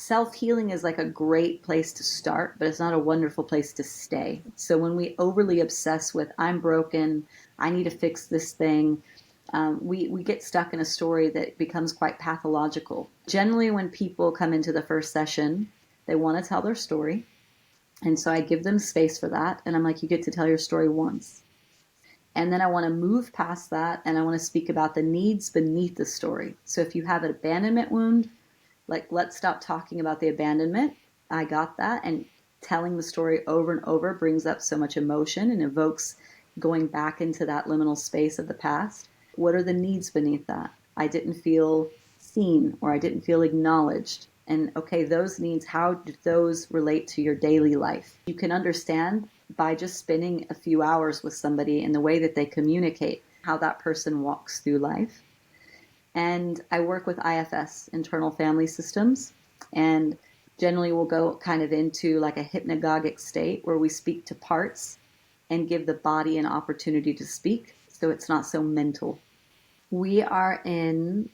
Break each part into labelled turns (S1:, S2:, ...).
S1: self-healing is like a great place to start, but it's not a wonderful place to stay. So when we overly obsess with, I'm broken, I need to fix this thing, we get stuck in a story that becomes quite pathological. Generally, when people come into the first session, they want to tell their story. And so I give them space for that. And I'm like, you get to tell your story once. And then I want to move past that and I want to speak about the needs beneath the story. So if you have an abandonment wound, like, let's stop talking about the abandonment. I got that. And telling the story over and over brings up so much emotion and evokes going back into that liminal space of the past. What are the needs beneath that? I didn't feel seen, or I didn't feel acknowledged. And okay, those needs, how do those relate to your daily life? You can understand by just spending a few hours with somebody in the way that they communicate, how that person walks through life. And I work with IFS, internal family systems, and generally we'll go kind of into like a hypnagogic state where we speak to parts and give the body an opportunity to speak, so it's not so mental. We are in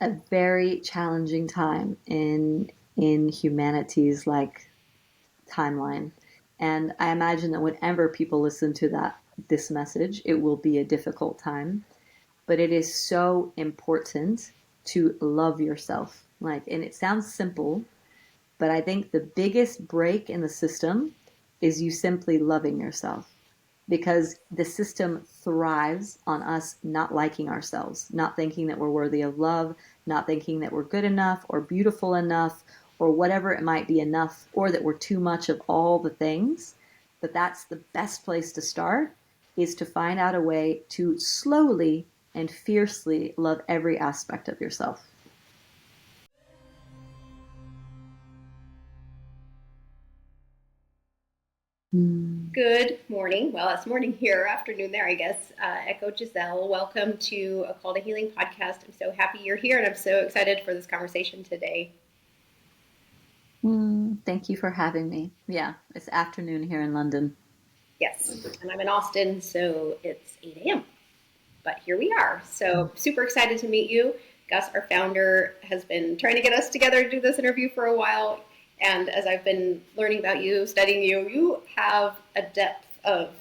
S1: a very challenging time in humanity's like timeline. And I imagine that whenever people listen to this message, it will be a difficult time. But it is so important to love yourself. Like, and it sounds simple, but I think the biggest break in the system is you simply loving yourself. Because the system thrives on us not liking ourselves, not thinking that we're worthy of love, not thinking that we're good enough or beautiful enough or whatever it might be enough, or that we're too much of all the things. But that's the best place to start, is to find out a way to slowly and fiercely love every aspect of yourself.
S2: Good morning. Well, it's morning here, afternoon there, I guess. Echo Giesel. Welcome to a Call to Healing podcast. I'm so happy you're here, and I'm so excited for this conversation today.
S1: Thank you for having me. Yeah, it's afternoon here in London.
S2: Yes, and I'm in Austin, so it's 8 a.m. But here we are. So super excited to meet you. Gus, our founder, has been trying to get us together to do this interview for a while. And as I've been learning about you, studying you, you have a depth of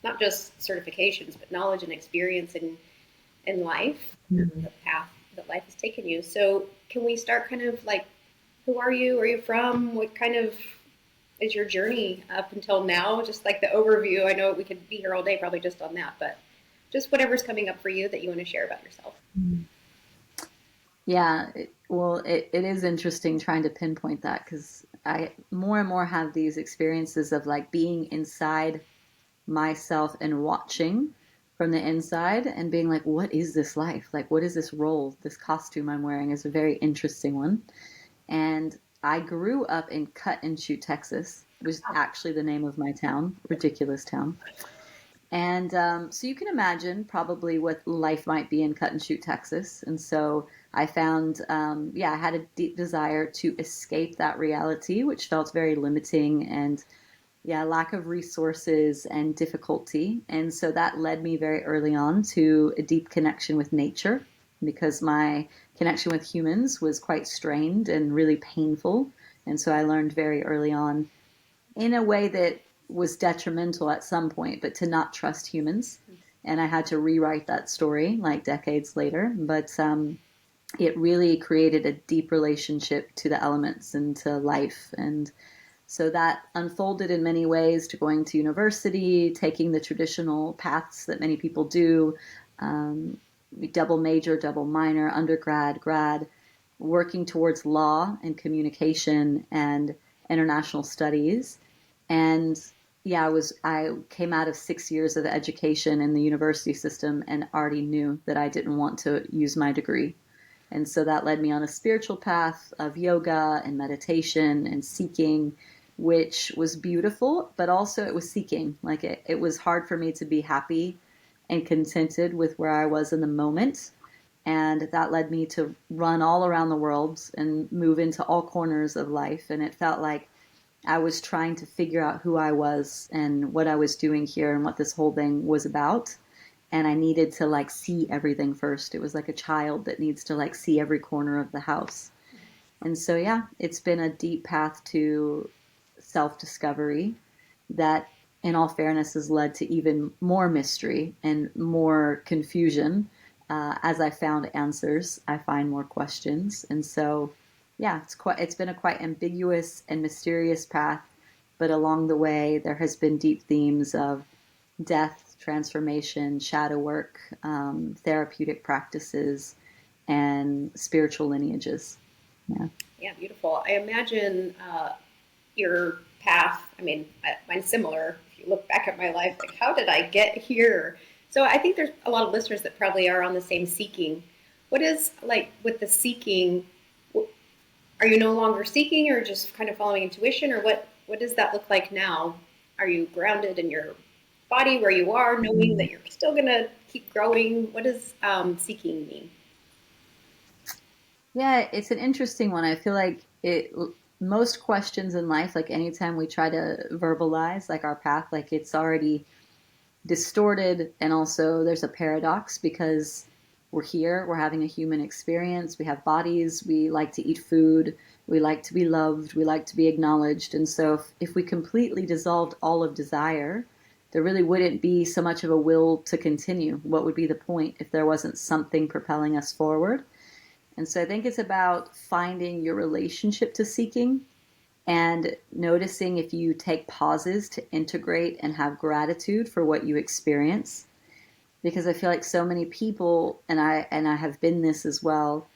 S2: not just certifications, but knowledge and experience in life, the path that life has taken you. So can we start kind of like, who are you? Where are you from? What kind of is your journey up until now? Just like the overview. I know we could be here all day probably just on that, but just whatever's coming up for you that you want to share about yourself.
S1: Yeah, it is interesting trying to pinpoint that, because I more and more have these experiences of like being inside myself and watching from the inside and being like, what is this life? Like, what is this role? This costume I'm wearing is a very interesting one. And I grew up in Cut and Shoot, Texas, which is actually the name of my town, ridiculous town. And so you can imagine probably what life might be in Cut and Shoot, Texas. And so I found, I had a deep desire to escape that reality, which felt very limiting and, lack of resources and difficulty. And so that led me very early on to a deep connection with nature, because my connection with humans was quite strained and really painful. And so I learned very early on, in a way that was detrimental at some point, but to not trust humans. And I had to rewrite that story like decades later. But it really created a deep relationship to the elements and to life. And so that unfolded in many ways to going to university, taking the traditional paths that many people do, double major, double minor, undergrad, grad, working towards law and communication and international studies. And I came out of 6 years of education in the university system and already knew that I didn't want to use my degree. And so that led me on a spiritual path of yoga and meditation and seeking, which was beautiful, but also it was seeking. Like it was hard for me to be happy and contented with where I was in the moment. And that led me to run all around the world and move into all corners of life. And it felt like I was trying to figure out who I was and what I was doing here and what this whole thing was about. And I needed to like see everything first. It was like a child that needs to like see every corner of the house. And so, yeah, it's been a deep path to self discovery that, in all fairness, has led to even more mystery and more confusion. As I found answers, I find more questions. And so, yeah, it's been a quite ambiguous and mysterious path. But along the way, there has been deep themes of death, transformation, shadow work, therapeutic practices, and spiritual lineages. Yeah.
S2: Yeah, beautiful. I imagine your path. I mean, mine's similar. If you look back at my life, like, how did I get here? So I think there's a lot of listeners that probably are on the same seeking. What is like with the seeking? Are you no longer seeking, or just kind of following intuition, or what does that look like now? Are you grounded in your body where you are, knowing that you're still going to keep growing? What does seeking mean?
S1: Yeah, it's an interesting one. I feel like most questions in life, like anytime we try to verbalize like our path, like it's already distorted. And also there's a paradox because we're here, we're having a human experience, we have bodies, we like to eat food, we like to be loved, we like to be acknowledged. And so if we completely dissolved all of desire, there really wouldn't be so much of a will to continue. What would be the point if there wasn't something propelling us forward? And so I think it's about finding your relationship to seeking and noticing if you take pauses to integrate and have gratitude for what you experience. Because I feel like so many people, and I have been this as well,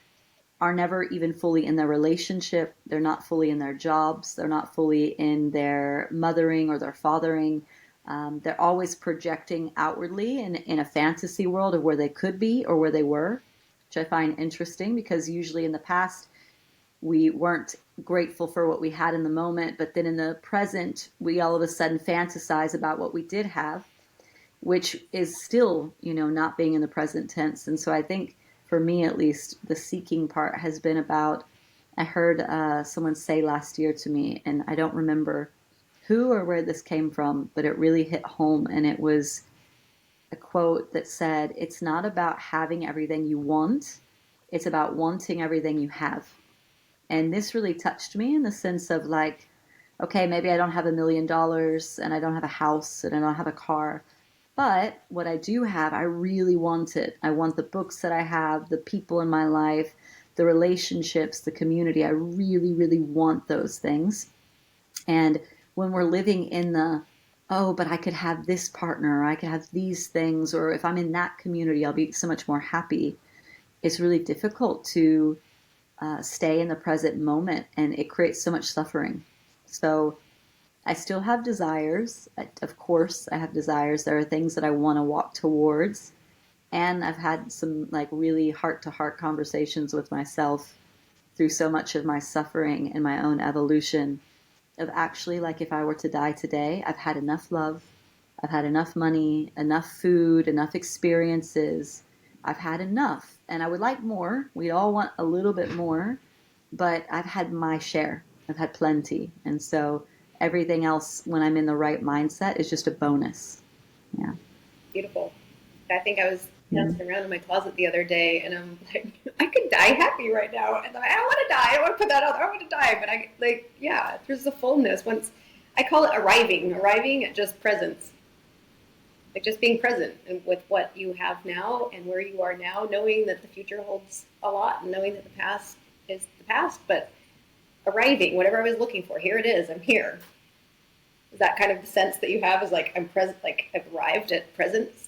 S1: are never even fully in their relationship. They're not fully in their jobs. They're not fully in their mothering or their fathering. They're always projecting outwardly in a fantasy world of where they could be or where they were, which I find interesting because usually in the past we weren't grateful for what we had in the moment, but then in the present we all of a sudden fantasize about what we did have, which is still, not being in the present tense. And so I think for me, at least, the seeking part has been about, I heard someone say last year to me, and I don't remember who or where this came from, but it really hit home. And it was a quote that said, "It's not about having everything you want, it's about wanting everything you have." And this really touched me in the sense of like, okay, maybe I don't have $1 million and I don't have a house and I don't have a car. But what I do have, I really want it. I want the books that I have, the people in my life, the relationships, the community. I really, really want those things. And when we're living in the, oh, but I could have this partner, or I could have these things, or if I'm in that community, I'll be so much more happy. It's really difficult to stay in the present moment, and it creates so much suffering. So I still have desires. Of course, I have desires. There are things that I want to walk towards. And I've had some like really heart to heart conversations with myself through so much of my suffering and my own evolution of actually like if I were to die today, I've had enough love, I've had enough money, enough food, enough experiences. I've had enough. And I would like more. We all want a little bit more, but I've had my share. I've had plenty. And so everything else, when I'm in the right mindset, is just a bonus. Yeah.
S2: Beautiful. I think I was
S1: Mm.
S2: dancing around in my closet the other day, and I'm like, I could die happy right now, and I don't want to die. I don't want to put that out there. I want to die, but I like, yeah. There's a fullness. Once I call it arriving at just presence, like just being present and with what you have now and where you are now, knowing that the future holds a lot, and knowing that the past is the past, but arriving, whatever I was looking for, here it is. I'm here. Is that kind of the sense that you have? Is like I'm present, like I've arrived at presence.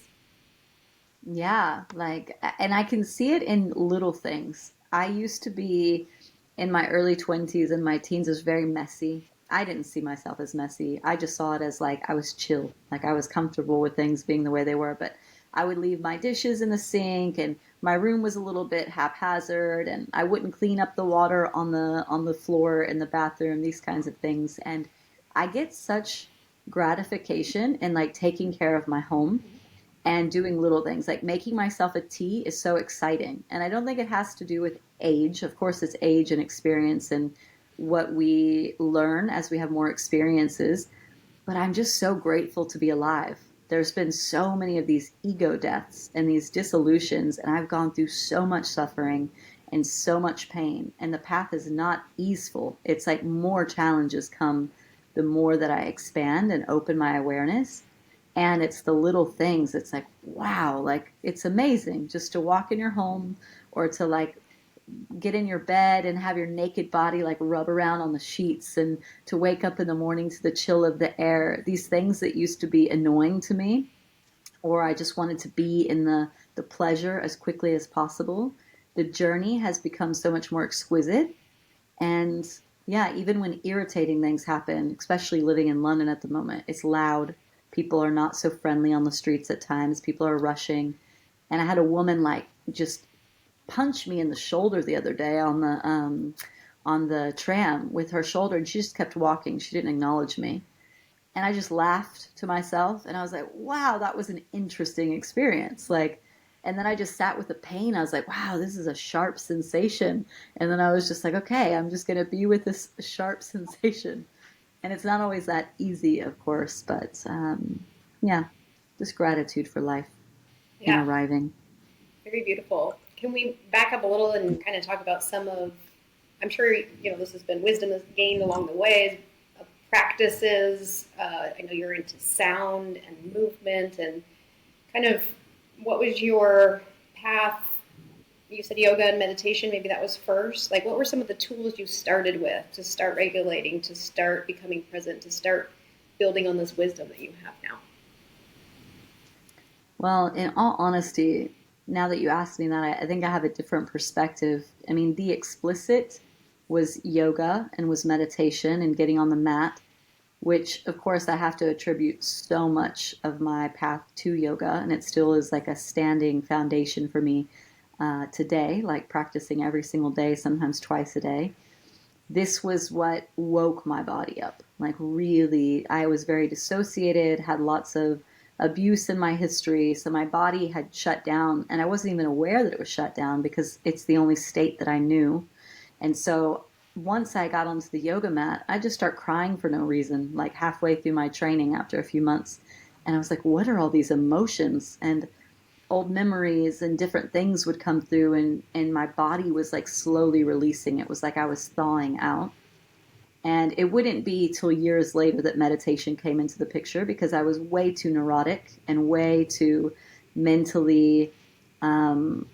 S1: Yeah. Like, and I can see it in little things. I used to be in my early 20s and my teens was very messy. I didn't see myself as messy. I just saw it as like I was chill, like I was comfortable with things being the way they were. But I would leave my dishes in the sink, and my room was a little bit haphazard, and I wouldn't clean up the water on the floor in the bathroom. These kinds of things, and I get such gratification in like taking care of my home and doing little things like making myself a tea is so exciting. And I don't think it has to do with age. Of course, it's age and experience and what we learn as we have more experiences. But I'm just so grateful to be alive. There's been so many of these ego deaths and these dissolutions, and I've gone through so much suffering. and so much pain. And the path is not easeful. It's like more challenges come the more that I expand and open my awareness. And it's the little things. It's like, wow, like it's amazing just to walk in your home or to like get in your bed and have your naked body like rub around on the sheets and to wake up in the morning to the chill of the air. These things that used to be annoying to me, or I just wanted to be in the pleasure as quickly as possible. The journey has become so much more exquisite. And yeah, even when irritating things happen, especially living in London at the moment, it's loud. People are not so friendly on the streets at times. People are rushing. And I had a woman like just punch me in the shoulder the other day on the tram with her shoulder, and she just kept walking. She didn't acknowledge me. And I just laughed to myself and I was like, wow, that was an interesting experience. Like, and then I just sat with the pain. I was like, wow, this is a sharp sensation. And then I was just like, okay, I'm just going to be with this sharp sensation. And it's not always that easy, of course, but yeah, just gratitude for life in
S2: Yeah,
S1: arriving.
S2: very beautiful. Can we back up a little and kind of talk about some of, I'm sure, this has been wisdom that's gained along the way, practices. I know you're into sound and movement and kind of what was your path? You said yoga and meditation, maybe that was first. Like, what were some of the tools you started with to start regulating, to start becoming present, to start building on this wisdom that you have now?
S1: Well, in all honesty, now that you asked me that, I think I have a different perspective. I mean, the explicit was yoga and was meditation and getting on the mat, which of course I have to attribute so much of my path to yoga, and it still is like a standing foundation for me today, like practicing every single day, sometimes twice a day. This was what woke my body up. Like, really, I was very dissociated, had lots of abuse in my history. So my body had shut down, and I wasn't even aware that it was shut down because it's the only state that I knew. And so once I got onto the yoga mat, I just start crying for no reason, like halfway through my training after a few months. And I was like, what are all these emotions? And old memories and different things would come through, and my body was like slowly releasing. It was like I was thawing out. And it wouldn't be till years later that meditation came into the picture because I was way too neurotic and way too mentally um,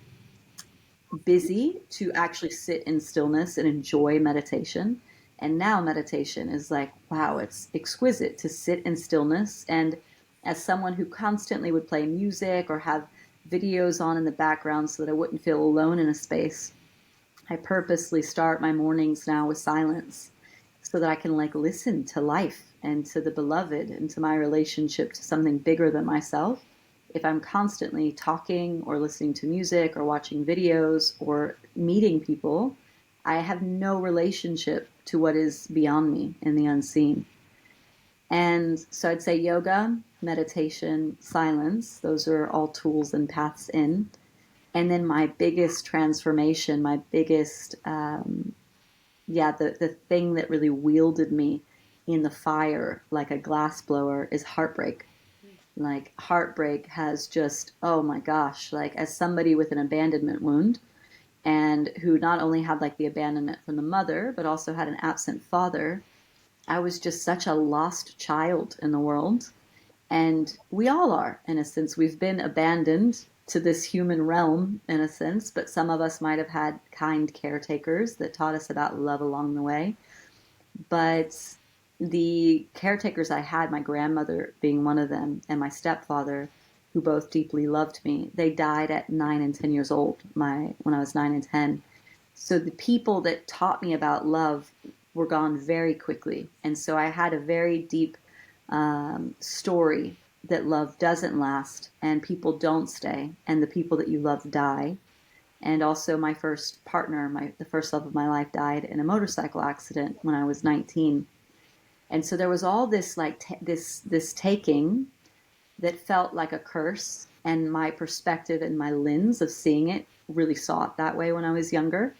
S1: busy to actually sit in stillness and enjoy meditation. And now meditation is like, wow, it's exquisite to sit in stillness. And as someone who constantly would play music or have videos on in the background so that I wouldn't feel alone in a space, I purposely start my mornings now with silence so that I can like listen to life and to the beloved and to my relationship to something bigger than myself. If I'm constantly talking or listening to music or watching videos or meeting people, I have no relationship to what is beyond me in the unseen. And so I'd say yoga, meditation, silence, those are all tools and paths in. And then my biggest transformation, my biggest yeah, the thing that really wielded me in the fire like a glass blower is heartbreak. Like, heartbreak has just, oh my gosh, like, as somebody with an abandonment wound and who not only had like the abandonment from the mother, but also had an absent father, I was just such a lost child in the world. And we all are, in a sense. We've been abandoned to this human realm, in a sense, but some of us might have had kind caretakers that taught us about love along the way. But the caretakers I had, my grandmother being one of them, and my stepfather, who both deeply loved me, they died at 9 and 10 years old. When I was 9 and 10, so the people that taught me about love were gone very quickly, and so I had a very deep story that love doesn't last, and people don't stay, and the people that you love die. And also, my first partner, the first love of my life, died in a motorcycle accident when I was 19. And so there was all this like this taking that felt like a curse, and my perspective and my lens of seeing it really saw it that way when I was younger.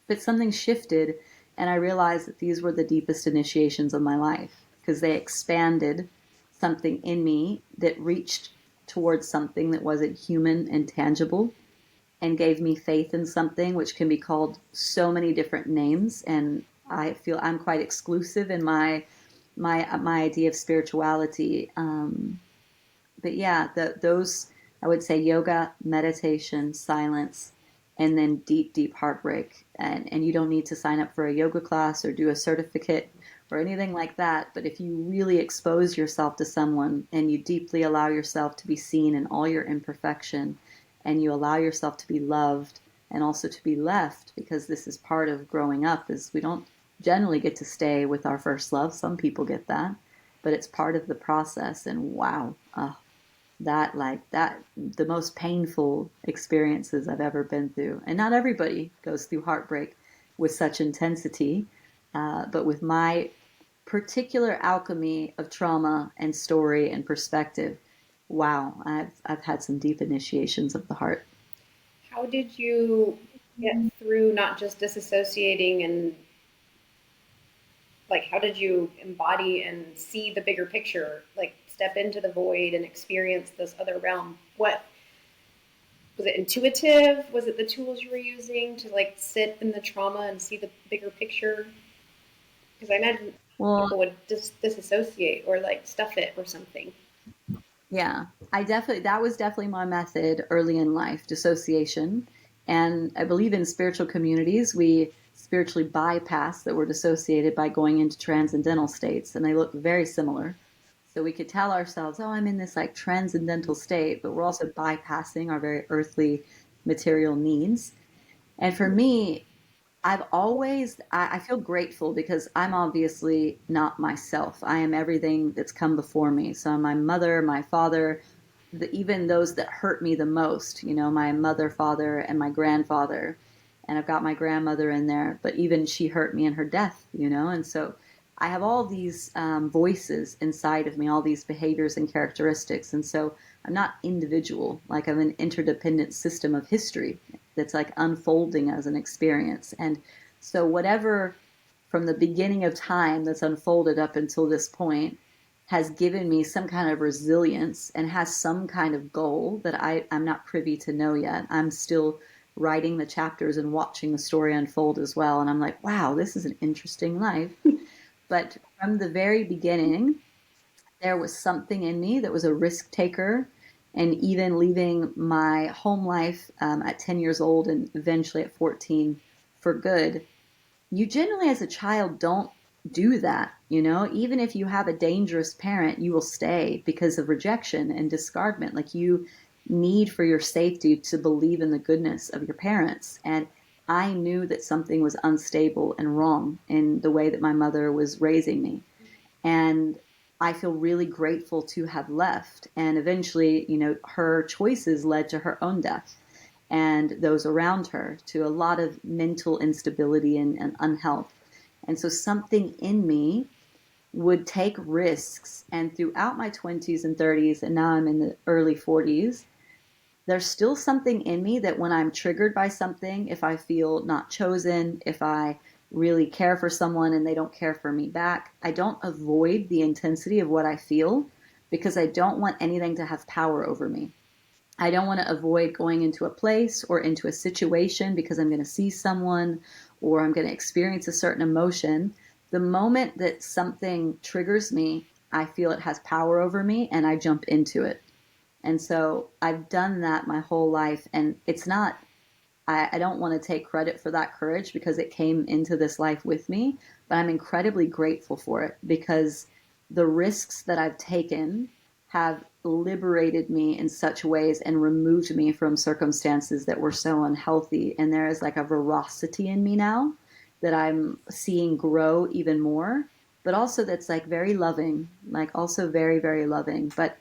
S1: But something shifted, and I realized that these were the deepest initiations of my life because they expanded something in me that reached towards something that wasn't human and tangible. and gave me faith in something which can be called so many different names. And I feel I'm quite exclusive in my idea of spirituality. But yeah, those, I would say, yoga, meditation, silence, and then deep, deep heartbreak. And you don't need to sign up for a yoga class or do a certificate or anything like that. But if you really expose yourself to someone and you deeply allow yourself to be seen in all your imperfection, and you allow yourself to be loved and also to be left, because this is part of growing up, is we don't generally get to stay with our first love. Some people get that, but it's part of the process. And wow, that, like that, the most painful experiences I've ever been through. And not everybody goes through heartbreak with such intensity, but with my particular alchemy of trauma and story and perspective, wow, I've had some deep initiations of the heart.
S2: How did you get through not just disassociating and like how did you embody and see the bigger picture, like step into the void and experience this other realm? What was it, intuitive? Was it the tools you were using to like sit in the trauma and see the bigger picture? Because I imagine
S1: Well,
S2: people would disassociate or like stuff it or something.
S1: yeah, that was definitely my method early in life, dissociation. And I believe in spiritual communities, we spiritually bypass that we're dissociated by going into transcendental states, and they look very similar. So we could tell ourselves, oh, I'm in this like transcendental state, but we're also bypassing our very earthly material needs. And for me, I feel grateful because I'm obviously not myself. I am everything that's come before me. So my mother, my father, even those that hurt me the most, my mother, father, and my grandfather. And I've got my grandmother in there, but even she hurt me in her death. And so I have all these voices inside of me, all these behaviors and characteristics. And so I'm not individual, like I'm an interdependent system of history that's like unfolding as an experience. And so, whatever from the beginning of time that's unfolded up until this point has given me some kind of resilience and has some kind of goal that I'm not privy to know yet. I'm still writing the chapters and watching the story unfold as well. And I'm like, wow, this is an interesting life. But from the very beginning, there was something in me that was a risk taker. And even leaving my home life at 10 years old and eventually at 14 for good, you generally, as a child, don't do that. Even if you have a dangerous parent, you will stay because of rejection and discardment. Like you need for your safety to believe in the goodness of your parents. And I knew that something was unstable and wrong in the way that my mother was raising me. And I feel really grateful to have left. And eventually, her choices led to her own death and those around her, to a lot of mental instability and unhealth. And so something in me would take risks. And throughout my 20s and 30s, and now I'm in the early 40s, there's still something in me that when I'm triggered by something, if I feel not chosen, if I really care for someone and they don't care for me back, I don't avoid the intensity of what I feel because I don't want anything to have power over me. I don't want to avoid going into a place or into a situation because I'm going to see someone or I'm going to experience a certain emotion. The moment that something triggers me, I feel it has power over me and I jump into it. And so I've done that my whole life. And it's not, I don't want to take credit for that courage because it came into this life with me, but I'm incredibly grateful for it because the risks that I've taken have liberated me in such ways and removed me from circumstances that were so unhealthy. And there is like a veracity in me now that I'm seeing grow even more, but also that's like very loving, like also very, very loving. But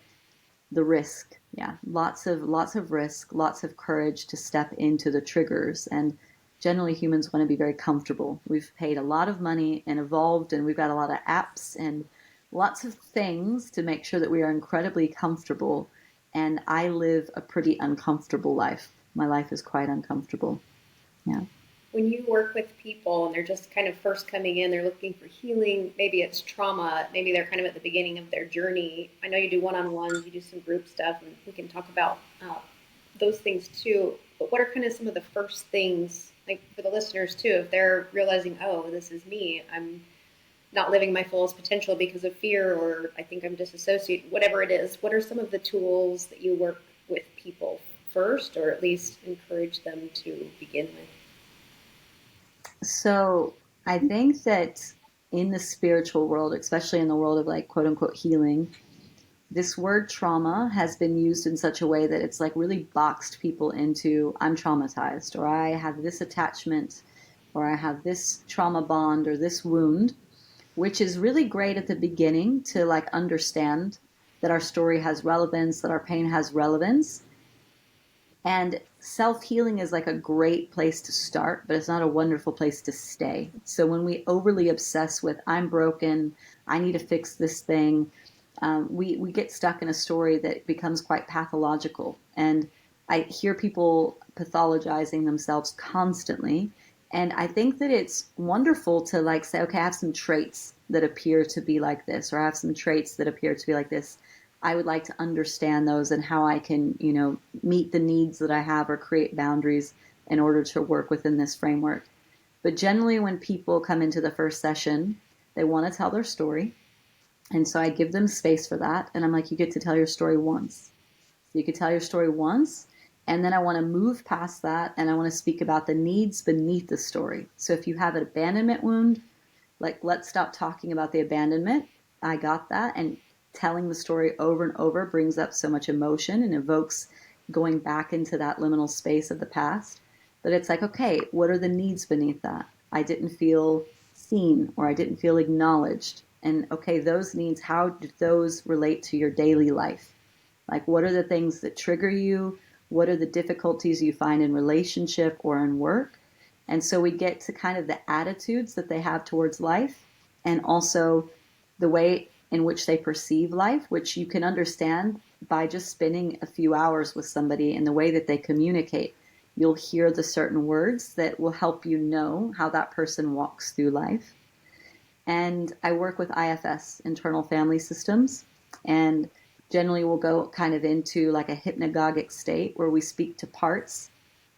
S1: the risk, yeah, lots of risk, lots of courage to step into the triggers. And generally humans want to be very comfortable. We've paid a lot of money and evolved, and we've got a lot of apps and lots of things to make sure that we are incredibly comfortable. And I live a pretty uncomfortable life. My life is quite uncomfortable. Yeah.
S2: When you work with people and they're just kind of first coming in, they're looking for healing, maybe it's trauma, maybe they're kind of at the beginning of their journey. I know you do one-on-ones, you do some group stuff, and we can talk about those things too. But what are kind of some of the first things, like for the listeners too, if they're realizing, oh, this is me, I'm not living my fullest potential because of fear, or I think I'm disassociated, whatever it is, what are some of the tools that you work with people first, or at least encourage them to begin with?
S1: So I think that in the spiritual world, especially in the world of like quote unquote healing, this word trauma has been used in such a way that it's like really boxed people into I'm traumatized, or I have this attachment, or I have this trauma bond, or this wound, which is really great at the beginning to like understand that our story has relevance, that our pain has relevance. And self healing is like a great place to start, but it's not a wonderful place to stay. So when we overly obsess with, I'm broken, I need to fix this thing, we get stuck in a story that becomes quite pathological. And I hear people pathologizing themselves constantly. And I think that it's wonderful to like say, okay, I have some traits that appear to be like this, or I have some traits that appear to be like this. I would like to understand those and how I can, meet the needs that I have or create boundaries in order to work within this framework. But generally, when people come into the first session, they want to tell their story. And so I give them space for that. And I'm like, you get to tell your story once. So you could tell your story once. And then I want to move past that and I want to speak about the needs beneath the story. So if you have an abandonment wound, like let's stop talking about the abandonment. I got that. And telling the story over and over brings up so much emotion and evokes going back into that liminal space of the past. But it's like, okay, what are the needs beneath that? I didn't feel seen or I didn't feel acknowledged. And okay, those needs, how do those relate to your daily life? Like, what are the things that trigger you? What are the difficulties you find in relationship or in work? And so we get to kind of the attitudes that they have towards life and also the way in which they perceive life, which you can understand by just spending a few hours with somebody in the way that they communicate. You'll hear the certain words that will help you know how that person walks through life. And I work with IFS, internal family systems, and generally we'll go kind of into like a hypnagogic state where we speak to parts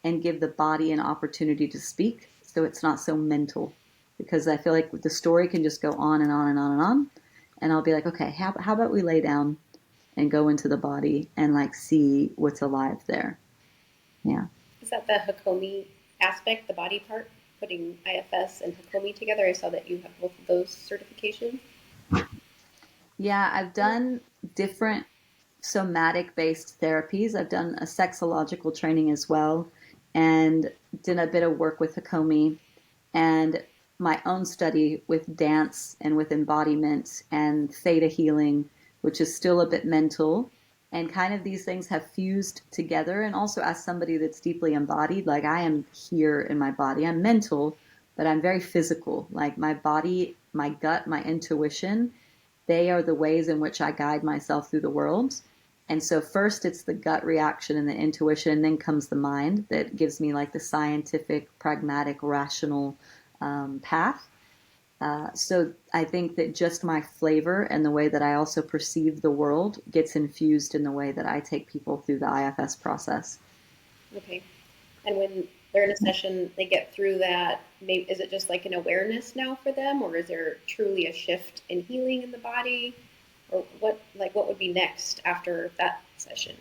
S1: and give the body an opportunity to speak so it's not so mental. Because I feel like the story can just go on and on and on and on. And I'll be like, okay, how about we lay down and go into the body and like see what's alive there? Yeah.
S2: Is that the Hakomi aspect, the body part, putting IFS and Hakomi together? I saw that you have both of those certifications.
S1: Yeah, I've done different somatic based therapies. I've done a sexological training as well and did a bit of work with Hakomi and my own study with dance and with embodiment and theta healing, which is still a bit mental. And kind of these things have fused together. And also, as somebody that's deeply embodied, like I am here in my body, I'm mental, but I'm very physical. Like my body, my gut, my intuition, they are the ways in which I guide myself through the world. And so first it's the gut reaction and the intuition, and then comes the mind that gives me like the scientific, pragmatic, rational path. So I think that just my flavor and the way that I also perceive the world gets infused in the way that I take people through the IFS process.
S2: Okay. And when they're in a session, they get through that. Maybe is it just like an awareness now for them, or is there truly a shift in healing in the body, or what would be next after that session?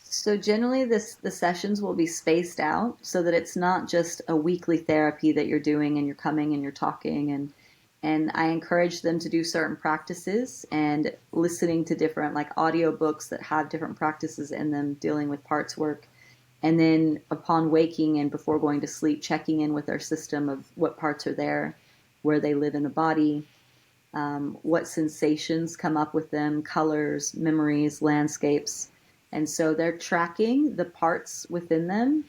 S1: So generally the sessions will be spaced out so that it's not just a weekly therapy that you're doing and you're coming and you're talking and I encourage them to do certain practices and listening to different like audio books that have different practices in them dealing with parts work. And then upon waking and before going to sleep, checking in with their system of what parts are there, where they live in the body, what sensations come up with them, colors, memories, landscapes. And so they're tracking the parts within them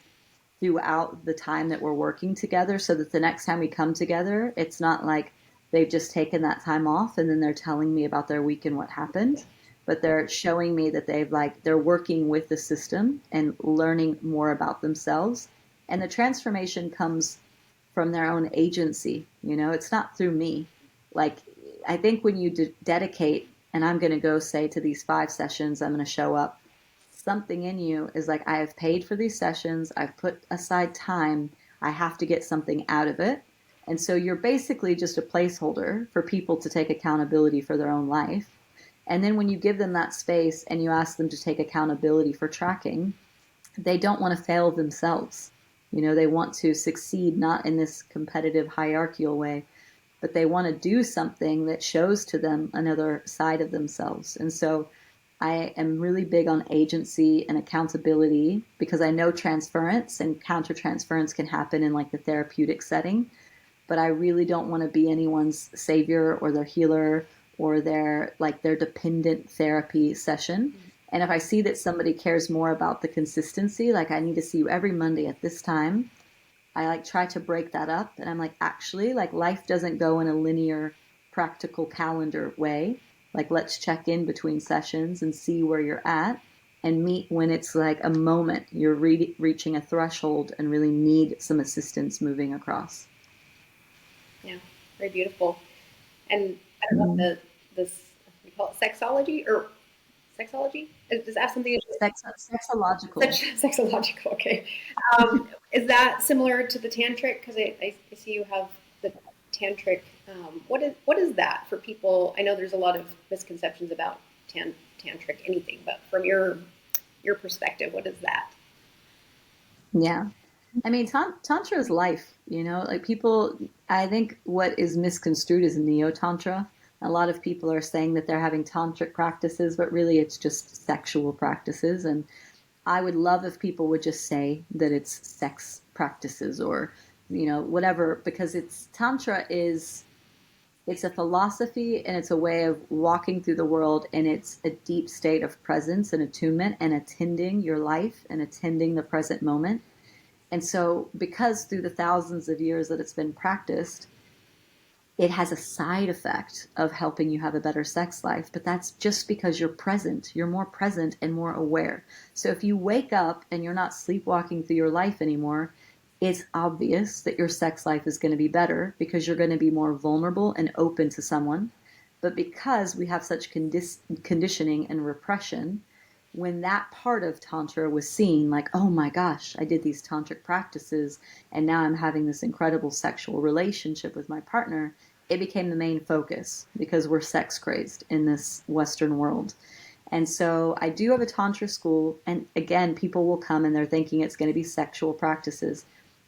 S1: throughout the time that we're working together so that the next time we come together, it's not like they've just taken that time off and then they're telling me about their week and what happened, but they're showing me that they're working with the system and learning more about themselves. And the transformation comes from their own agency. It's not through me. Like, I think when you dedicate, and I'm going to go say to these 5 sessions, I'm going to show up something in you is like, I have paid for these sessions, I've put aside time, I have to get something out of it. And so you're basically just a placeholder for people to take accountability for their own life. And then when you give them that space and you ask them to take accountability for tracking, they don't want to fail themselves. You know, they want to succeed not in this competitive hierarchical way, but they want to do something that shows to them another side of themselves. And so I am really big on agency and accountability because I know transference and countertransference can happen in like the therapeutic setting, but I really don't want to be anyone's savior or their healer or their dependent therapy session. And if I see that somebody cares more about the consistency, like I need to see you every Monday at this time, I like try to break that up. And I'm like, actually, like life doesn't go in a linear, practical calendar way. Like let's check in between sessions and see where you're at and meet when it's like a moment you're reaching a threshold and really need some assistance moving across.
S2: Yeah, very beautiful. And I don't know this we call it sexology or sexology. Does that have something to do
S1: Sexological.
S2: with sexological? Okay, is that similar to the tantric? Because I see you have the tantric. What is that for people? I know there's a lot of misconceptions about tantric anything, but from your perspective, what is that?
S1: Yeah. I mean, Tantra is life, you know, like people, I think what is misconstrued is Neo Tantra. A lot of people are saying that they're having tantric practices, but really it's just sexual practices. And I would love if people would just say that it's sex practices or, you know, whatever, because it's a philosophy and it's a way of walking through the world and it's a deep state of presence and attunement and attending your life and attending the present moment. And so, because through the thousands of years that it's been practiced, it has a side effect of helping you have a better sex life, but that's just because you're present. You're more present and more aware. So, if you wake up and you're not sleepwalking through your life anymore, it's obvious that your sex life is going to be better because you're going to be more vulnerable and open to someone. But because we have such conditioning and repression, when that part of Tantra was seen, like, oh my gosh, I did these tantric practices and now I'm having this incredible sexual relationship with my partner, it became the main focus because we're sex crazed in this Western world. And so I do have a Tantra school, and again, people will come and they're thinking it's going to be sexual practices.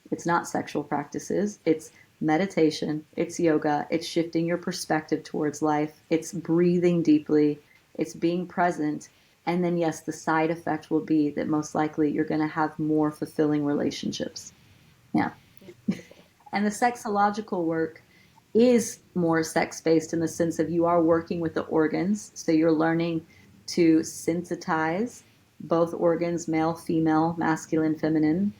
S1: It's not sexual practices, it's meditation, it's yoga, it's shifting your perspective towards life, it's breathing deeply, it's being present. And then, yes, the side effect will be that most likely you're going to have more fulfilling relationships. Yeah. And the sexological work is more sex based in the sense of you are working with the organs. So you're learning to sensitize both organs, male, female, masculine, feminine.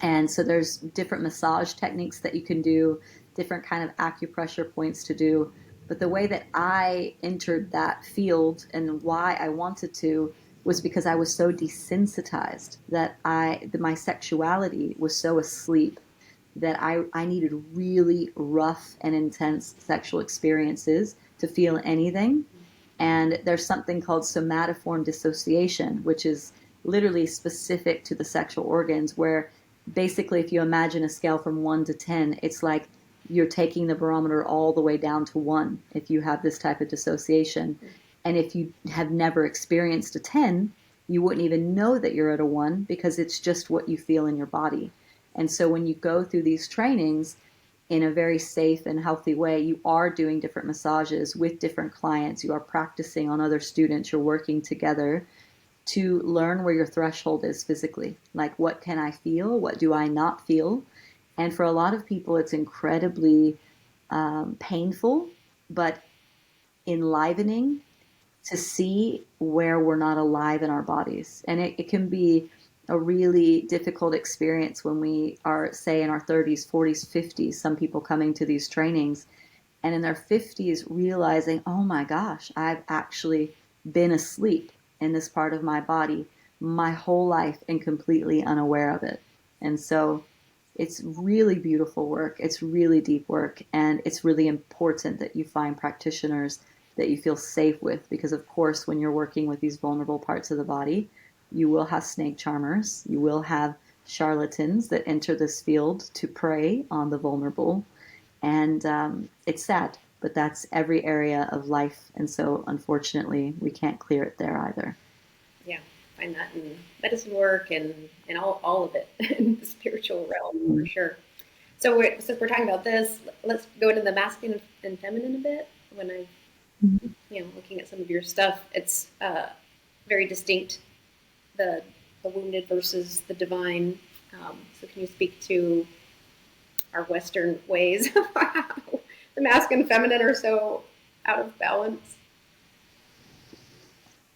S1: And so there's different massage techniques that you can do, different kind of acupressure points to do. But the way that I entered that field and why I wanted to was because I was so desensitized that my sexuality was so asleep that I needed really rough and intense sexual experiences to feel anything. And there's something called somatiform dissociation, which is literally specific to the sexual organs, where basically, if you imagine a scale from 1 to 10, it's like you're taking the barometer all the way down to 1 if you have this type of dissociation. And if you have never experienced a 10, you wouldn't even know that you're at a 1 because it's just what you feel in your body. And so when you go through these trainings in a very safe and healthy way, you are doing different massages with different clients, you are practicing on other students, you're working together to learn where your threshold is physically. Like, what can I feel? What do I not feel? And for a lot of people, it's incredibly painful, but enlivening to see where we're not alive in our bodies. And it can be a really difficult experience when we are, say, in our 30s, 40s, 50s, some people coming to these trainings, and in their 50s realizing, oh my gosh, I've actually been asleep in this part of my body my whole life and completely unaware of it. And so it's really beautiful work. It's really deep work. And it's really important that you find practitioners that you feel safe with because, of course, when you're working with these vulnerable parts of the body, You will have snake charmers. You will have charlatans that enter this field to prey on the vulnerable. And it's sad, but that's every area of life. And so, unfortunately, we can't clear it there either.
S2: Yeah, find that in medicine work and all of it in the spiritual realm for
S1: Mm-hmm.
S2: sure. So since we're talking about this, let's go into the masculine and feminine a bit. When I, looking at some of your stuff, it's very distinct. The the wounded versus the divine. So can you speak to our Western ways of how the masculine and feminine are so out of balance?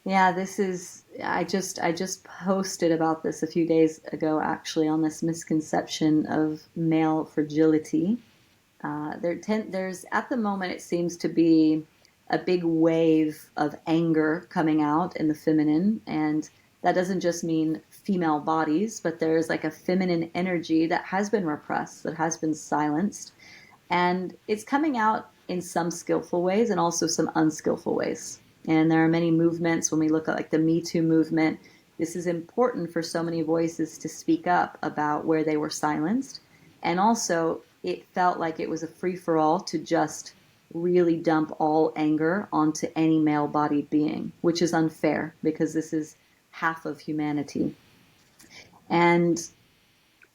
S1: Yeah, this is I just posted about this a few days ago actually on this misconception of male fragility. There's at the moment it seems to be a big wave of anger coming out in the feminine, and that doesn't just mean female bodies, but there's like a feminine energy that has been repressed, that has been silenced, and it's coming out in some skillful ways and also some unskillful ways. And there are many movements when we look at like the Me Too movement. This is important for so many voices to speak up about where they were silenced. And also, it felt like it was a free for all to just really dump all anger onto any male bodied being, which is unfair because this is half of humanity. And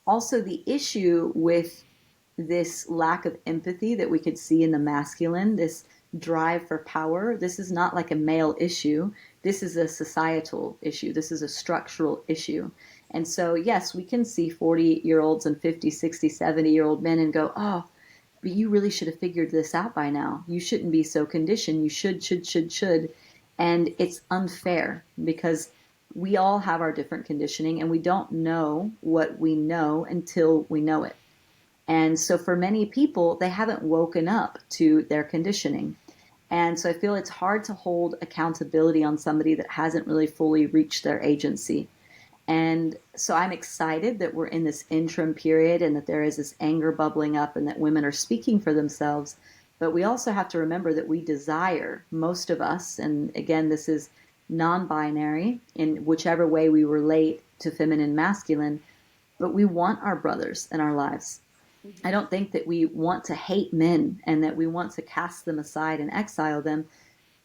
S1: also, the issue with this lack of empathy that we could see in the masculine, this drive for power, this is not like a male issue. This is a societal issue. This is a structural issue. And so, yes, we can see 40-year-olds and 50, 60, 70-year-old men and go, oh, but you really should have figured this out by now. You shouldn't be so conditioned. You should. And it's unfair because we all have our different conditioning and we don't know what we know until we know it. And so for many people, they haven't woken up to their conditioning. And so I feel it's hard to hold accountability on somebody that hasn't really fully reached their agency. And so I'm excited that we're in this interim period and that there is this anger bubbling up and that women are speaking for themselves. But we also have to remember that we desire, most of us, and again, this is non binary in whichever way we relate to feminine, masculine, but we want our brothers in our lives. I don't think that we want to hate men and that we want to cast them aside and exile them.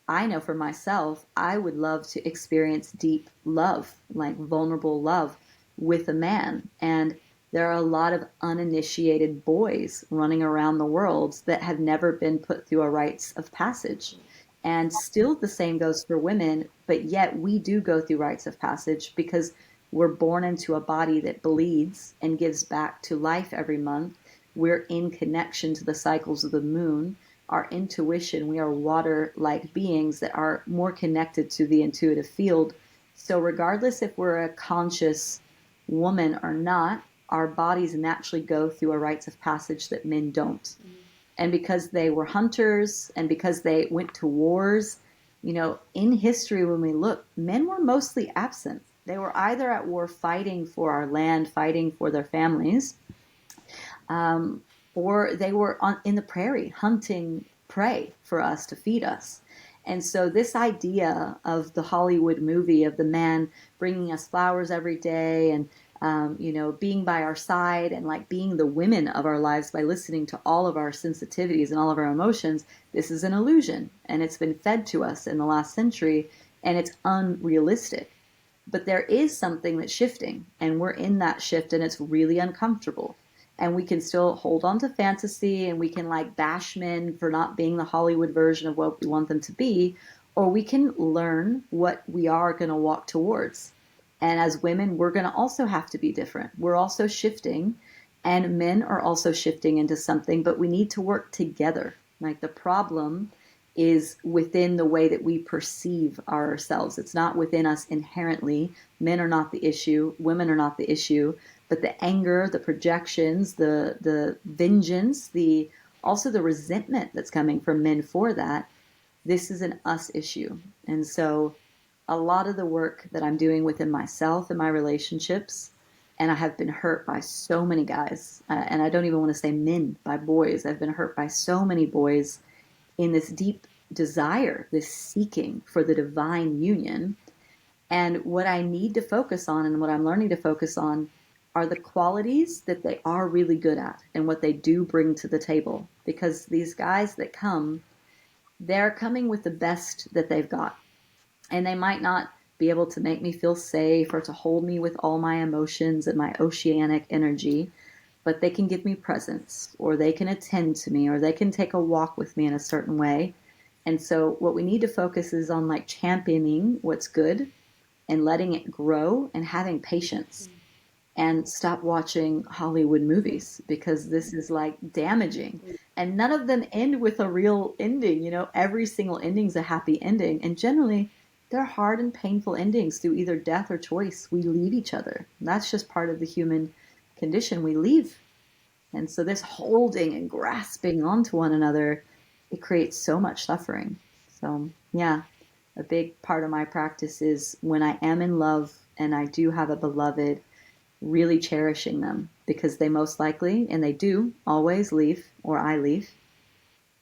S1: I know for myself, I would love to experience deep love, like vulnerable love with a man. And there are a lot of uninitiated boys running around the world that have never been put through a rites of passage. And still the same goes for women, but yet we do go through rites of passage because we're born into a body that bleeds and gives back to life every month. We're in connection to the cycles of the moon. Our intuition, we are water like beings that are more connected to the intuitive field. So, regardless if we're a conscious woman or not, our bodies naturally go through a rites of passage that men don't. Mm-hmm. And because they were hunters and because they went to wars, in history, when we look, men were mostly absent. They were either at war fighting for our land, fighting for their families, um, or they were in the prairie hunting prey for us to feed us. And so this idea of the Hollywood movie of the man bringing us flowers every day and being by our side and like being the women of our lives by listening to all of our sensitivities and all of our emotions, this is an illusion. And it's been fed to us in the last century and it's unrealistic. But there is something that's shifting and we're in that shift and it's really uncomfortable. And we can still hold on to fantasy and we can like bash men for not being the Hollywood version of what we want them to be, or we can learn what we are going to walk towards. And as women, we're going to also have to be different. We're also shifting and men are also shifting into something, but we need to work together. Like the problem is within the way that we perceive ourselves. It's not within us inherently. Men are not the issue. Women are not the issue. But the anger, the projections, the vengeance, also the resentment that's coming from men for that, this is an us issue. And so a lot of the work that I'm doing within myself and my relationships, and I have been hurt by so many guys, and I don't even want to say men, by boys. I've been hurt by so many boys in this deep desire, this seeking for the divine union. And what I need to focus on and what I'm learning to focus on are the qualities that they are really good at and what they do bring to the table. Because these guys that come, they're coming with the best that they've got. And they might not be able to make me feel safe or to hold me with all my emotions and my oceanic energy, but they can give me presence, or they can attend to me, or they can take a walk with me in a certain way. And so what we need to focus is on like championing what's good and letting it grow and having patience, and stop watching Hollywood movies because this is like damaging. And none of them end with a real ending. You know, every single ending's a happy ending. And generally, they're hard and painful endings through either death or choice. We leave each other. And that's just part of the human condition. We leave. And so this holding and grasping onto one another, it creates so much suffering. So, yeah, a big part of my practice is when I am in love and I do have a beloved, really cherishing them because they most likely, and they do, always leave or I leave.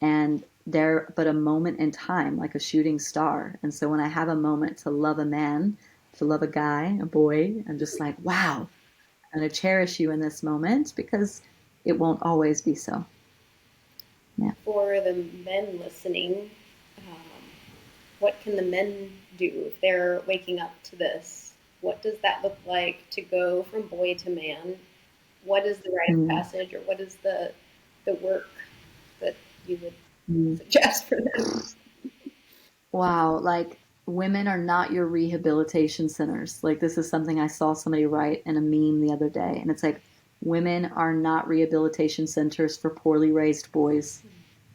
S1: And they're but a moment in time, like a shooting star. And so when I have a moment to love a man, to love a guy, a boy, I'm just like, wow, I'm going to cherish you in this moment because it won't always be so. Yeah.
S2: For the men listening, um, what can the men do if they're waking up to this? What does that look like to go from boy to man? What is the rite of
S1: Mm.
S2: passage, or what is the work that you would
S1: Mm.
S2: suggest for them?
S1: Wow, like women are not your rehabilitation centers. Like this is something I saw somebody write in a meme the other day, and it's like women are not rehabilitation centers for poorly raised boys.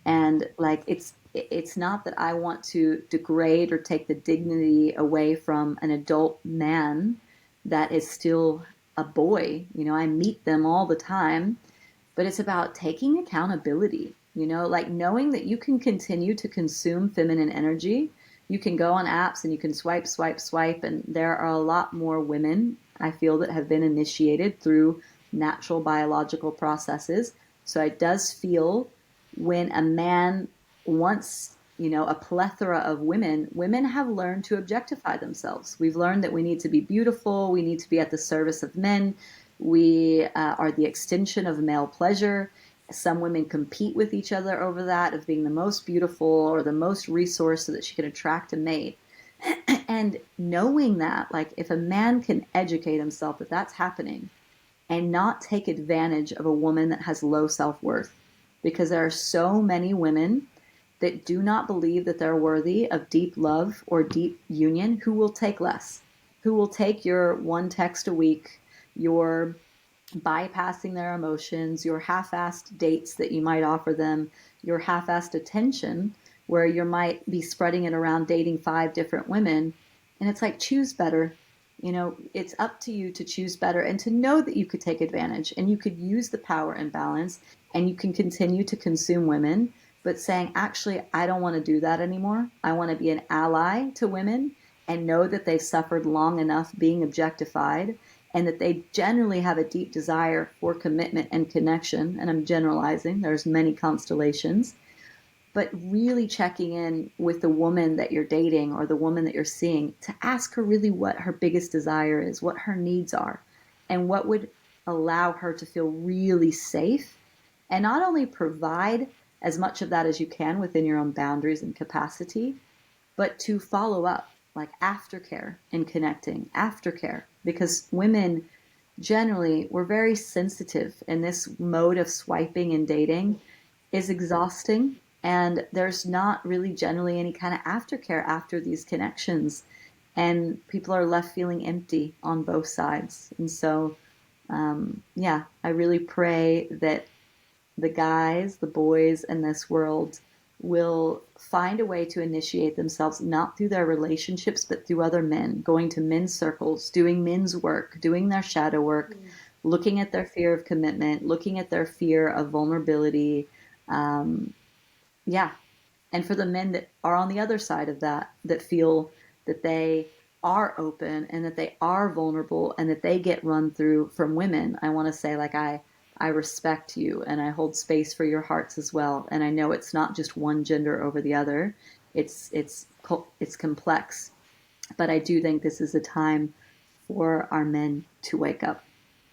S1: And like it's not that I want to degrade or take the dignity away from an adult man that is still a boy. You know, I meet them all the time, but it's about taking accountability, you know, like knowing that you can continue to consume feminine energy. You can go on apps and you can swipe, swipe, swipe, and there are a lot more women, I feel, that have been initiated through natural biological processes. So it does feel when a man wants, you know, a plethora of women, women have learned to objectify themselves. We've learned that we need to be beautiful, we need to be at the service of men, we are the extension of male pleasure. Some women compete with each other over that, of being the most beautiful or the most resource so that she can attract a mate. And knowing that, like, if a man can educate himself that that's happening and not take advantage of a woman that has low self worth, because there are so many women that do not believe that they're worthy of deep love or deep union, who will take less, who will take your one text a week, your bypassing their emotions, your half assed dates that you might offer them, your half assed attention, where you might be spreading it around dating 5 different women. And it's like, choose better. You know, it's up to you to choose better and to know that you could take advantage and you could use the power imbalance and you can continue to consume women, but saying, actually, I don't want to do that anymore. I want to be an ally to women and know that they've suffered long enough being objectified and that they generally have a deep desire for commitment and connection. And I'm generalizing, there's many constellations, but really checking in with the woman that you're dating or the woman that you're seeing to ask her really what her biggest desire is, what her needs are, and what would allow her to feel really safe, and not only provide as much of that as you can within your own boundaries and capacity, but to follow up, like aftercare and connecting, aftercare, because women generally, we're very sensitive, and this mode of swiping and dating is exhausting, and there's not really generally any kind of aftercare after these connections, and people are left feeling empty on both sides. And so yeah, I really pray that the guys, the boys in this world will find a way to initiate themselves, not through their relationships, but through other men, going to men's circles, doing men's work, doing their shadow work, looking at their fear of commitment, looking at their fear of vulnerability. Um, yeah. And for the men that are on the other side of that, that feel that they are open and that they are vulnerable and that they get run through from women, I want to say, like, I respect you and I hold space for your hearts as well. And I know it's not just one gender over the other. It's complex. But I do think this is a time for our men to wake up.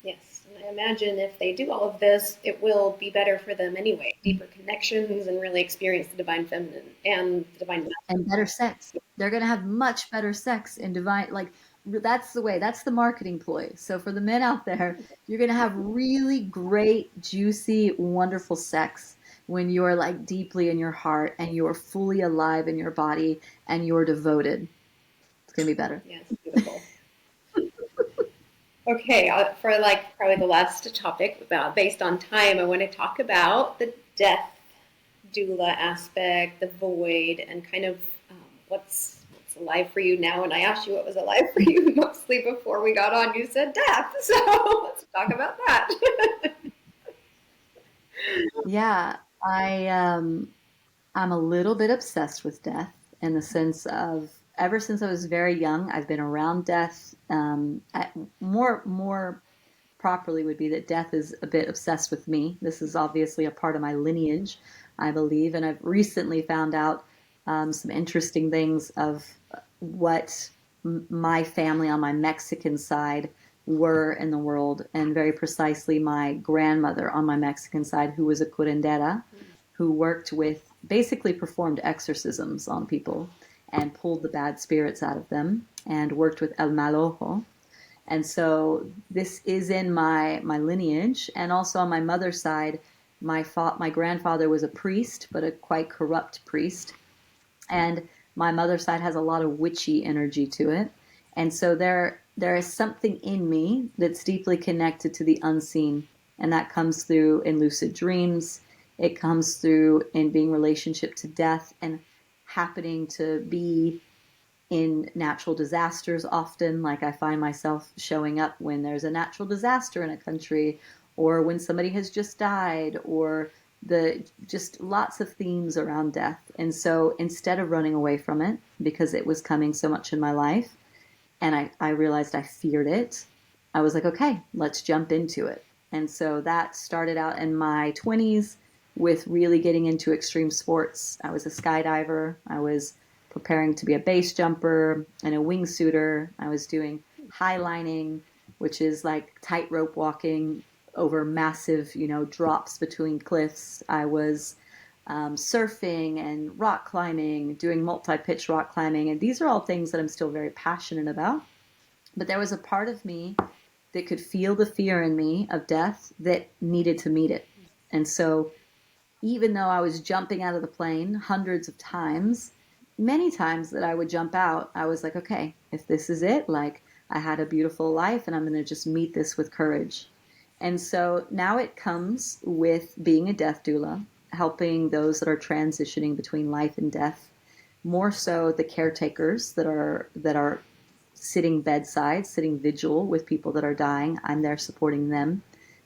S2: Yes, and I imagine if they do all of this, it will be better for them anyway. Deeper connections and really experience the divine feminine and the divine
S1: And better sex. They're going to have much better sex in divine, like, that's the way, that's the marketing ploy. So for the men out there, you're going to have really great, juicy, wonderful sex when you're like deeply in your heart and you're fully alive in your body and you're devoted. It's going to be better.
S2: Yes, beautiful. Okay, for like probably the last topic about based on time, I want to talk about the death doula aspect, the void, and kind of what's alive for you now. And I asked you what was alive for you mostly before we got on. You said death, so let's talk about that.
S1: Yeah, I'm a little bit obsessed with death in the sense of ever since I was very young, I've been around death. More properly would be that death is a bit obsessed with me. This is obviously a part of my lineage, I believe, and I've recently found out some interesting things of what my family on my Mexican side were in the world, and very precisely my grandmother on my Mexican side, who was a curandera, who worked with basically performed exorcisms on people and pulled the bad spirits out of them and worked with el mal ojo. And so this is in my lineage, and also on my mother's side, my grandfather was a priest, but a quite corrupt priest, and my mother's side has a lot of witchy energy to it. And so there is something in me that's deeply connected to the unseen, and that comes through in lucid dreams. It comes through in being relationship to death and happening to be in natural disasters often. Like I find myself showing up when there's a natural disaster in a country, or when somebody has just died, or the just lots of themes around death. And so instead of running away from it because it was coming so much in my life, and I realized I feared it, I was like, okay, let's jump into it. And so that started out in my 20s with really getting into extreme sports. I was a skydiver. I was preparing to be a base jumper and a wingsuiter. I was doing highlining, which is like tightrope walking over massive, drops between cliffs. I was surfing and rock climbing, doing multi-pitch rock climbing. And these are all things that I'm still very passionate about. But there was a part of me that could feel the fear in me of death that needed to meet it. And so even though I was jumping out of the plane hundreds of times, many times that I would jump out, I was like, okay, if this is it, like I had a beautiful life and I'm going to just meet this with courage. And so now it comes with being a death doula, helping those that are transitioning between life and death, more so the caretakers that are sitting bedside, sitting vigil with people that are dying. I'm there supporting them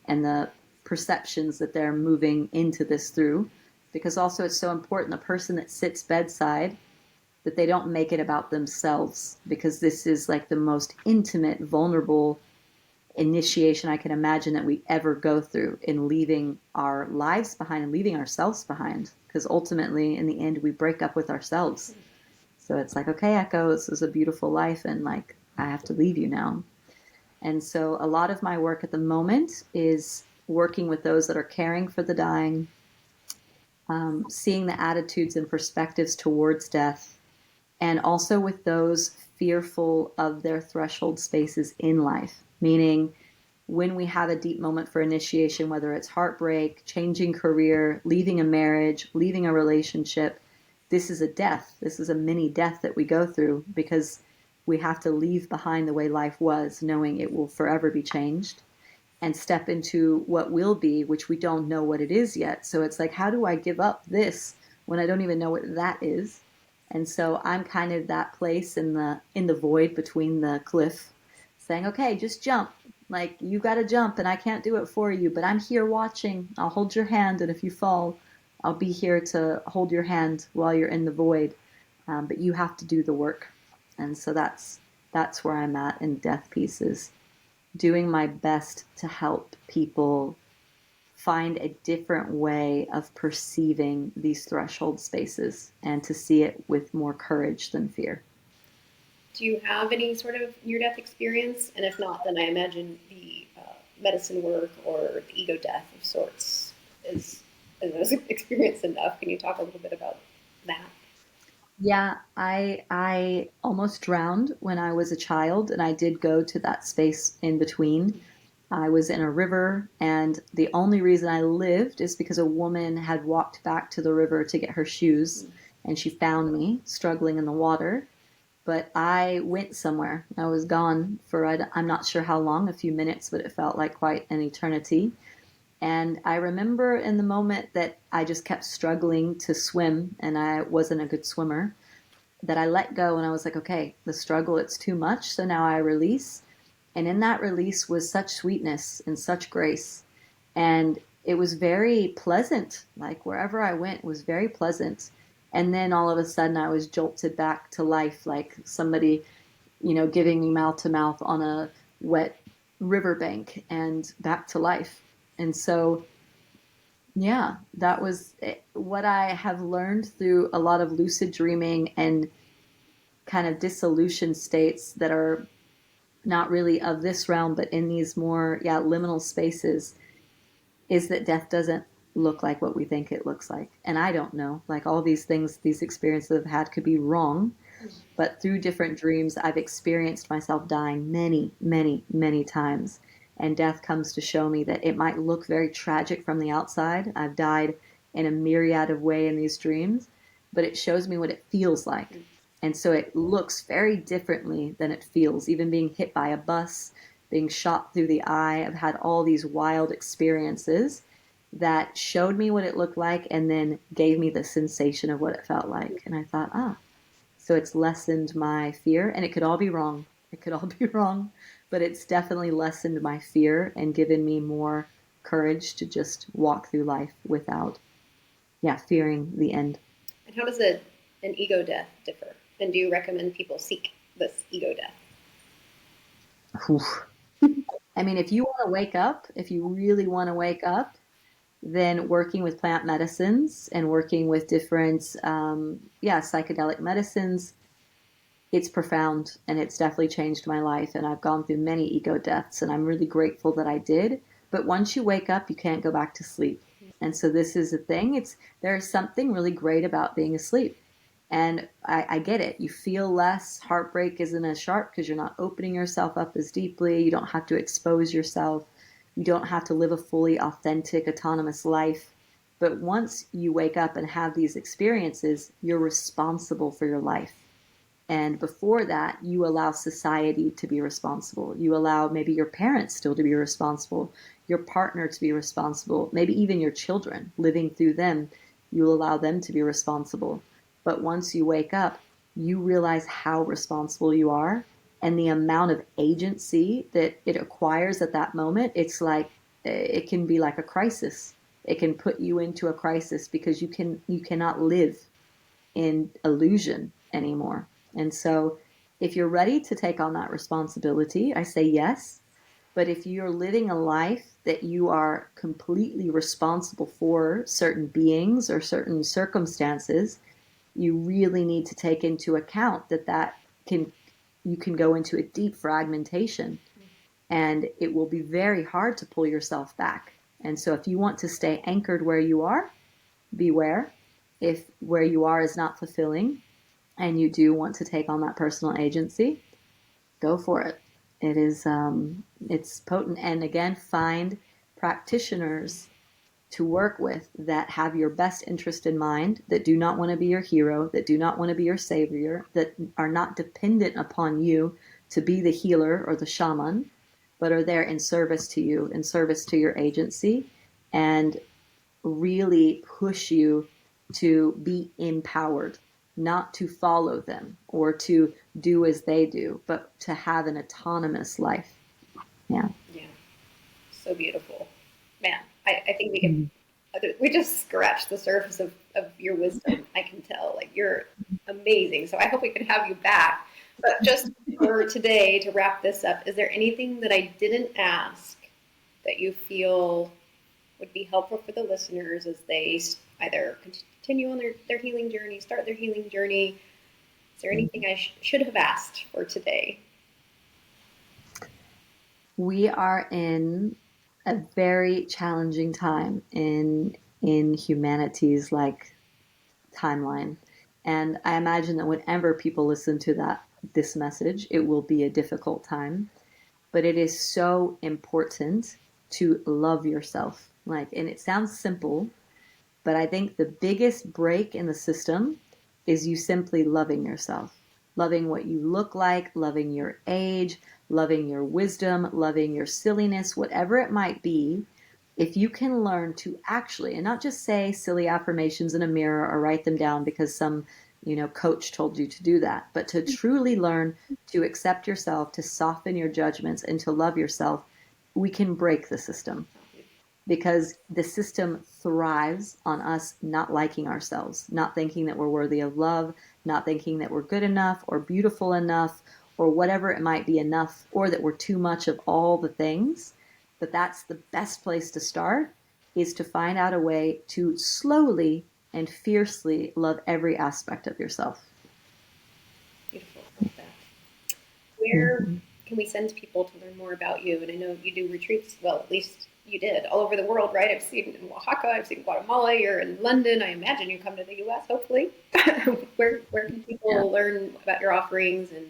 S1: and the perceptions that they're moving into this through. Because also it's so important, the person that sits bedside, that they don't make it about themselves, because this is like the most intimate, vulnerable initiation I can imagine that we ever go through in leaving our lives behind and leaving ourselves behind. Because ultimately, in the end, we break up with ourselves. So it's like, okay, Echo, this is a beautiful life, and like, I have to leave you now. And so a lot of my work at the moment is working with those that are caring for the dying, seeing the attitudes and perspectives towards death, and also with those fearful of their threshold spaces in life, meaning when we have a deep moment for initiation, whether it's heartbreak, changing career, leaving a marriage, leaving a relationship, this is a death. This is a mini death that we go through, because we have to leave behind the way life was, knowing it will forever be changed, and step into what will be, which we don't know what it is yet. So it's like, how do I give up this when I don't even know what that is? And so I'm kind of that place in the void between the cliff, saying, okay, just jump. Like, you got to jump, and I can't do it for you, but I'm here watching. I'll hold your hand, and if you fall, I'll be here to hold your hand while you're in the void. But you have to do the work. And so that's where I'm at in death pieces, doing my best to help people find a different way of perceiving these threshold spaces and to see it with more courage than fear.
S2: Do you have any sort of near-death experience? And if not, then I imagine the medicine work or the ego death of sorts is experience enough. Can you talk a little bit about that?
S1: Yeah, I almost drowned when I was a child, and I did go to that space in between. I was in a river, and the only reason I lived is because a woman had walked back to the river to get her shoes, and she found me struggling in the water. But I went somewhere. I was gone for, I'm not sure how long, a few minutes, but it felt like quite an eternity. And I remember in the moment that I just kept struggling to swim, and I wasn't a good swimmer, that I let go and I was like, okay, the struggle, it's too much. So now I release. And in that release was such sweetness and such grace. And it was very pleasant. Like wherever I went was very pleasant. And then all of a sudden I was jolted back to life, like somebody, giving me mouth to mouth on a wet riverbank and back to life. And so, yeah, that was what I have learned through a lot of lucid dreaming and kind of dissolution states that are not really of this realm, but in these more, yeah, liminal spaces, is that death doesn't look like what we think it looks like. And I don't know. Like all these things, these experiences I've had could be wrong. But through different dreams, I've experienced myself dying many, many, many times. And death comes to show me that it might look very tragic from the outside. I've died in a myriad of ways in these dreams, but it shows me what it feels like. And so it looks very differently than it feels. Even being hit by a bus, being shot through the eye, I've had all these wild experiences that showed me what it looked like and then gave me the sensation of what it felt like. And I thought, so it's lessened my fear, and it could all be wrong. It could all be wrong, but it's definitely lessened my fear and given me more courage to just walk through life without, yeah, fearing the end.
S2: And how does an ego death differ? And do you recommend people seek this ego death?
S1: Oof. I mean, if you want to wake up, if you really want to wake up, then working with plant medicines and working with different, yeah, psychedelic medicines, it's profound and it's definitely changed my life. And I've gone through many ego deaths and I'm really grateful that I did. But once you wake up, you can't go back to sleep. And so this is the thing. There's something really great about being asleep. And I get it. You feel less. Heartbreak isn't as sharp because you're not opening yourself up as deeply. You don't have to expose yourself. You don't have to live a fully authentic, autonomous life. But once you wake up and have these experiences, you're responsible for your life. And before that, you allow society to be responsible. You allow maybe your parents still to be responsible, your partner to be responsible, maybe even your children living through them. You allow them to be responsible. But once you wake up, you realize how responsible you are and the amount of agency that it acquires at that moment. It's like it can be like a crisis. It can put you into a crisis because you cannot live in illusion anymore. And so if you're ready to take on that responsibility, I say yes. But if you're living a life that you are completely responsible for certain beings or certain circumstances, you really need to take into account that can you can go into a deep fragmentation and it will be very hard to pull yourself back. And so if you want to stay anchored where you are, beware. If where you are is not fulfilling and you do want to take on that personal agency, go for it. It's potent. And again, find practitioners to work with that have your best interest in mind, that do not want to be your hero, that do not want to be your savior, that are not dependent upon you to be the healer or the shaman, but are there in service to you, in service to your agency, and really push you to be empowered, not to follow them or to do as they do, but to have an autonomous life. Yeah.
S2: Yeah, so beautiful. Man, I think we just scratched the surface of your wisdom. I can tell, like, you're amazing. So I hope we can have you back. But just for today, to wrap this up, is there anything that I didn't ask that you feel would be helpful for the listeners as they either continue on their healing journey, start their healing journey? Is there anything I should have asked for today?
S1: We are in a very challenging time in humanity's like timeline. And I imagine that whenever people listen to this message, it will be a difficult time. But it is so important to love yourself. Like, and it sounds simple, but I think the biggest break in the system is you simply loving yourself, loving what you look like, loving your age, loving your wisdom, loving your silliness, whatever it might be. If you can learn to actually, and not just say silly affirmations in a mirror or write them down because some, coach told you to do that, but to truly learn to accept yourself, to soften your judgments, and to love yourself, we can break the system because the system thrives on us not liking ourselves, not thinking that we're worthy of love, not thinking that we're good enough or beautiful enough or whatever it might be enough, or that we're too much of all the things. But that's the best place to start, is to find out a way to slowly and fiercely love every aspect of yourself.
S2: Beautiful. Love that. Where can we send people to learn more about you? And I know you do retreats, well, at least you did, all over the world, right? I've seen in Oaxaca, I've seen Guatemala, you're in London. I imagine you come to the US, hopefully. Where can people learn about your offerings and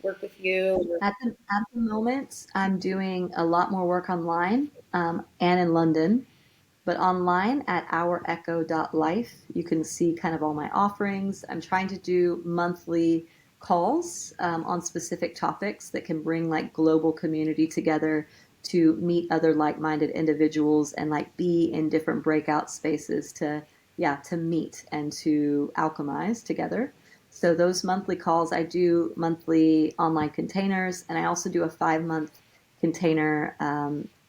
S2: work with you?
S1: At the moment, I'm doing a lot more work online and in London. But online at ourecho.life, you can see kind of all my offerings. I'm trying to do monthly calls on specific topics that can bring like global community together to meet other like-minded individuals and like be in different breakout spaces to meet and to alchemize together. So those monthly calls, I do monthly online containers, and I also do a 5-month container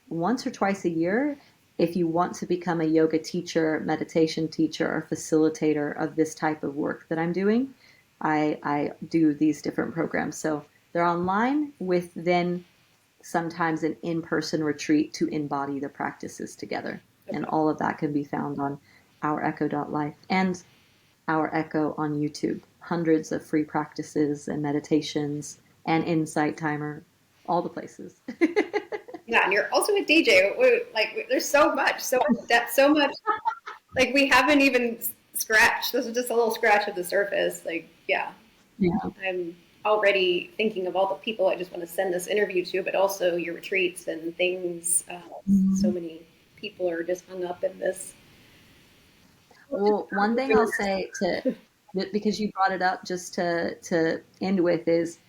S1: once or twice a year if you want to become a yoga teacher, meditation teacher, or facilitator of this type of work that I'm doing. I do these different programs. So they're online with then sometimes an in-person retreat to embody the practices together. Okay. And all of that can be found on ourecho.life and Our Echo on YouTube. Hundreds of free practices and meditations and insight timer, all the places.
S2: Yeah, and you're also a DJ. Like, there's so much depth, so much. Like, we haven't even scratched. This is just a little scratch of the surface. Like, yeah. I'm already thinking of all the people I just want to send this interview to, but also your retreats and things. So many people are just hung up in this.
S1: Well, one thing I'll say because you brought it up just to end with is,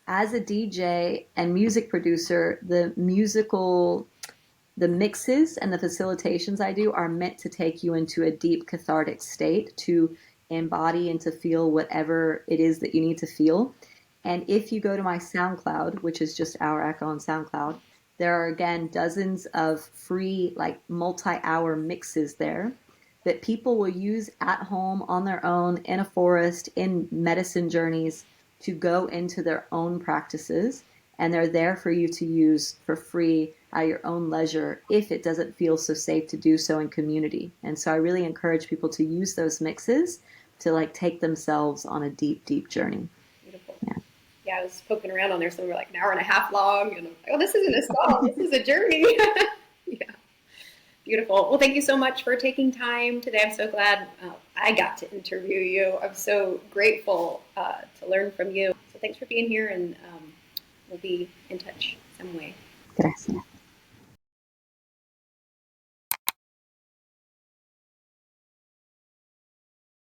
S1: as a DJ and music producer, the mixes and the facilitations I do are meant to take you into a deep cathartic state to embody and to feel whatever it is that you need to feel. And if you go to my SoundCloud, which is just Our Echo on SoundCloud, there are again dozens of free like multi-hour mixes there that people will use at home on their own, in a forest, in medicine journeys, to go into their own practices. And they're there for you to use for free at your own leisure if it doesn't feel so safe to do so in community. And so I really encourage people to use those mixes to like take themselves on a deep, deep journey.
S2: Beautiful. Yeah, I was poking around on there. Some were like an hour and a half long. And I'm like, oh, this isn't a song. This is a journey. Yeah. Beautiful. Well, thank you so much for taking time today. I'm so glad I got to interview you. I'm so grateful to learn from you. So thanks for being here, and we'll be in touch some way.
S1: Gracias.